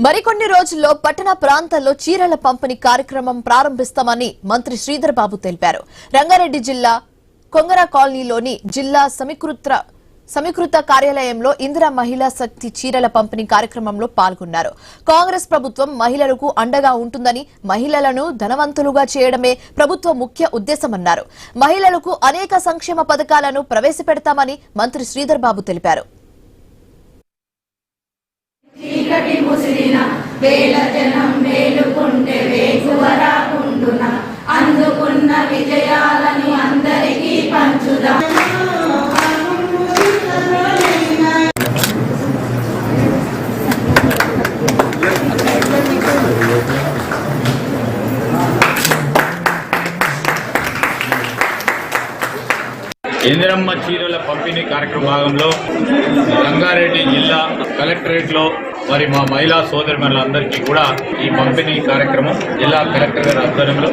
మరికొన్ని రోజుల్లో పట్టణ ప్రాంతాల్లో చీరల పంపిణీ కార్యక్రమం ప్రారంభిస్తామని మంత్రి శ్రీధర్ బాబు తెలిపారు. రంగారెడ్డి జిల్లా కొంగర కాలనీలోని జిల్లా సమీకృత కార్యాలయంలో ఇందిరా మహిళా శక్తి చీరల పంపిణీ కార్యక్రమంలో పాల్గొన్నారు. కాంగ్రెస్ ప్రభుత్వం మహిళలకు అండగా ఉంటుందని, మహిళలను ధనవంతులుగా చేయడమే ప్రభుత్వ ముఖ్య ఉద్దేశమన్నారు. మహిళలకు అనేక సంక్షేమ పథకాలను ప్రవేశపెడతామని మంత్రి శ్రీధర్ బాబు తెలిపారు. చీకటి ముసిరిన వేల జనం మేలుకుంటే వేకువరాకుండున అందుకున్న విజయాలను అందరికీ పంచుదాం. ఇందిరమ్మ చీరల పంపిణీ కార్యక్రమ భాగంలో రంగారెడ్డి జిల్లా కలెక్టరేట్ లో మరి మా మహిళా సోదరిమణులందరికీ కూడా ఈ పంపిణీ కార్యక్రమం జిల్లా కలెక్టర్ గారి ఆధ్వర్యంలో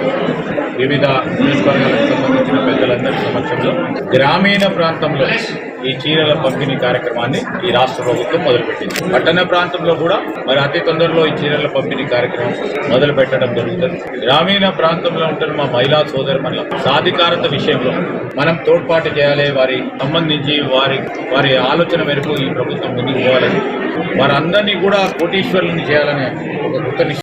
వివిధ నియోజకవర్గాలకు సంబంధించిన పెద్దలందరి సమక్షంలో గ్రామీణ ప్రాంతంలో ఈ చీరల పంపిణీ కార్యక్రమాన్ని ఈ రాష్ట్ర ప్రభుత్వం మొదలుపెట్టింది. పట్టణ ప్రాంతంలో కూడా మరి అతి తొందరలో ఈ చీరల పంపిణీ కార్యక్రమం మొదలు పెట్టడం జరుగుతుంది. గ్రామీణ ప్రాంతంలో ఉంటున్న మా మహిళా సోదరిమణుల సాధికారత విషయంలో మనం తోడ్పాటు చేయాలి. వారి సంబంధించి వారి ఆలోచన మేరకు ఈ ప్రభుత్వం ముందుకు పోవాలని, వారందరినీ కూడా కోటీశ్వరులను చేయాలనే ఒక కృత